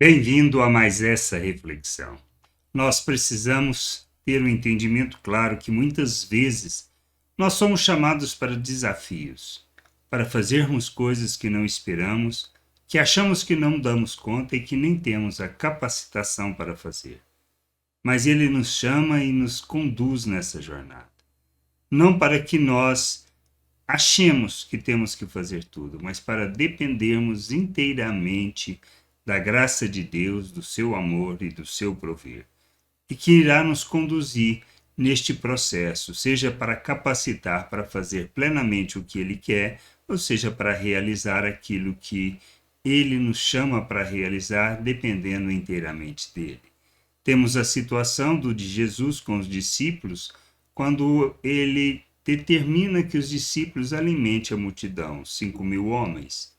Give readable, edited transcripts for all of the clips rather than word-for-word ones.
Bem-vindo a mais essa reflexão. Nós precisamos ter um entendimento claro que muitas vezes nós somos chamados para desafios, para fazermos coisas que não esperamos, que achamos que não damos conta e que nem temos a capacitação para fazer. Mas Ele nos chama e nos conduz nessa jornada. Não para que nós achemos que temos que fazer tudo, mas para dependermos inteiramente da graça de Deus, do seu amor e do seu prover, e que irá nos conduzir neste processo, seja para capacitar para fazer plenamente o que Ele quer, ou seja para realizar aquilo que Ele nos chama para realizar, dependendo inteiramente dele. Temos a situação de Jesus com os discípulos, quando ele determina que os discípulos alimentem a multidão, 5.000 homens,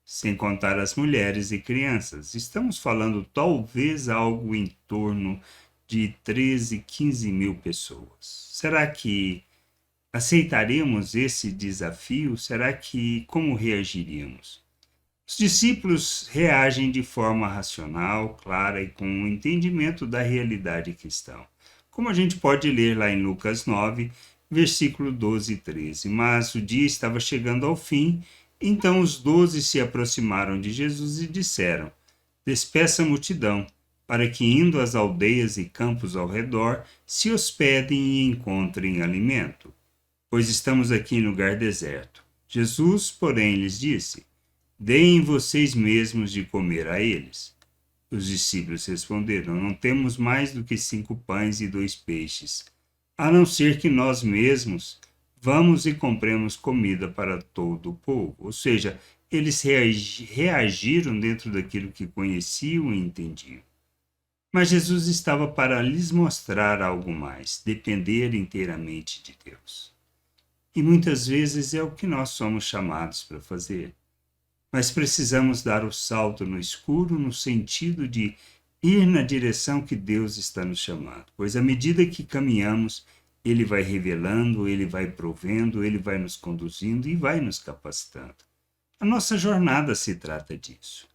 sem contar as mulheres e crianças. Estamos falando talvez algo em torno de 13, 15 mil pessoas. Será que aceitaremos esse desafio? Será que como reagiríamos? Os discípulos reagem de forma racional, clara e com um entendimento da realidade cristã. Como a gente pode ler lá em Lucas 9, versículo 12 e 13. Mas o dia estava chegando ao fim, então os 12 se aproximaram de Jesus e disseram: Despeça a multidão, para que, indo às aldeias e campos ao redor, se hospedem e encontrem alimento, pois estamos aqui em lugar deserto. Jesus, porém, lhes disse: Deem vocês mesmos de comer a eles. Os discípulos responderam: Não temos mais do que 5 pães e 2 peixes, a não ser que nós mesmos vamos e compremos comida para todo o povo. Ou seja, eles reagiram dentro daquilo que conheciam e entendiam. Mas Jesus estava para lhes mostrar algo mais, depender inteiramente de Deus. E muitas vezes é o que nós somos chamados para fazer. Mas precisamos dar o salto no escuro no sentido de ir na direção que Deus está nos chamando, pois à medida que caminhamos, Ele vai revelando, Ele vai provendo, Ele vai nos conduzindo e vai nos capacitando. A nossa jornada se trata disso,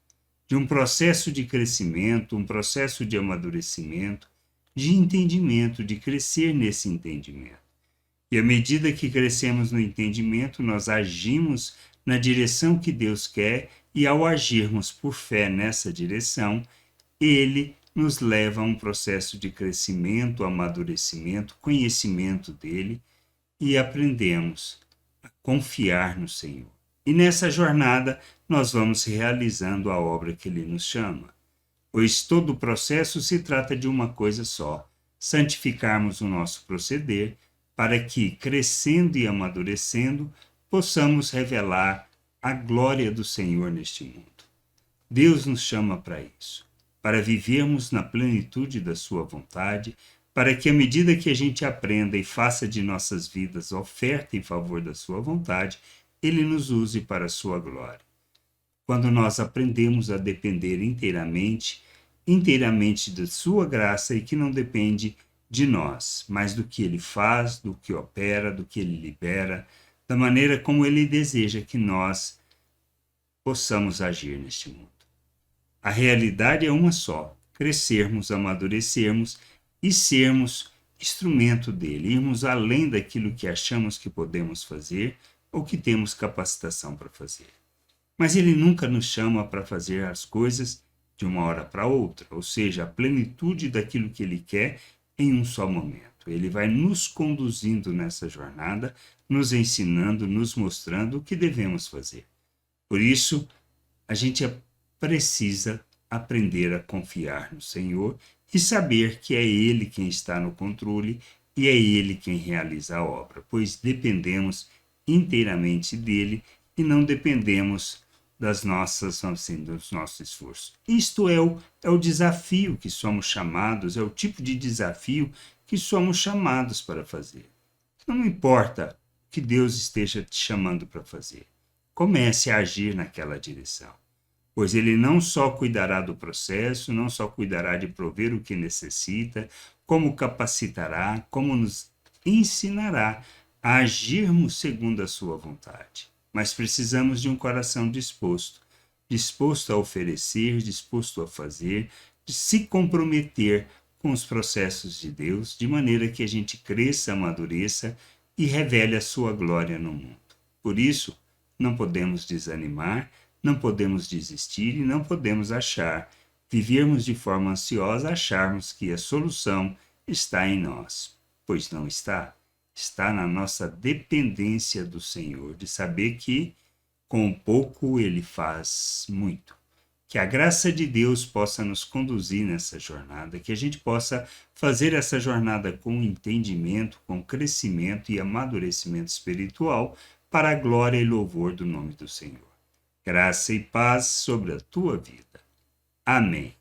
de um processo de crescimento, um processo de amadurecimento, de entendimento, de crescer nesse entendimento. E à medida que crescemos no entendimento, nós agimos na direção que Deus quer, e ao agirmos por fé nessa direção, Ele nos leva a um processo de crescimento, amadurecimento, conhecimento dele, e aprendemos a confiar no Senhor. E nessa jornada nós vamos realizando a obra que Ele nos chama, pois todo o processo se trata de uma coisa só: santificarmos o nosso proceder, para que, crescendo e amadurecendo, possamos revelar a glória do Senhor neste mundo. Deus nos chama para isso, para vivermos na plenitude da sua vontade, para que à medida que a gente aprenda e faça de nossas vidas oferta em favor da sua vontade, Ele nos use para a sua glória. Quando nós aprendemos a depender inteiramente da sua graça e que não depende de nós, mas do que Ele faz, do que opera, do que Ele libera, da maneira como Ele deseja que nós possamos agir neste mundo. A realidade é uma só: crescermos, amadurecermos e sermos instrumento dele, irmos além daquilo que achamos que podemos fazer ou que temos capacitação para fazer. Mas Ele nunca nos chama para fazer as coisas de uma hora para outra, ou seja, a plenitude daquilo que Ele quer em um só momento. Ele vai nos conduzindo nessa jornada, nos ensinando, nos mostrando o que devemos fazer. Por isso, a gente precisa aprender a confiar no Senhor e saber que é Ele quem está no controle e é Ele quem realiza a obra, pois dependemos inteiramente dele e não dependemos dos nossos esforços. Isto é o desafio que somos chamados, é o tipo de desafio que somos chamados para fazer. Não importa o que Deus esteja te chamando para fazer, comece a agir naquela direção, pois Ele não só cuidará do processo, não só cuidará de prover o que necessita, como capacitará, como nos ensinará a agirmos segundo a sua vontade. Mas precisamos de um coração disposto, disposto a oferecer, disposto a fazer, de se comprometer com os processos de Deus, de maneira que a gente cresça, amadureça e revele a sua glória no mundo. Por isso, não podemos desanimar, não podemos desistir e não podemos vivermos de forma ansiosa, acharmos que a solução está em nós, pois não está. Está na nossa dependência do Senhor, de saber que com pouco Ele faz muito. Que a graça de Deus possa nos conduzir nessa jornada, que a gente possa fazer essa jornada com entendimento, com crescimento e amadurecimento espiritual, para a glória e louvor do nome do Senhor. Graça e paz sobre a tua vida. Amém.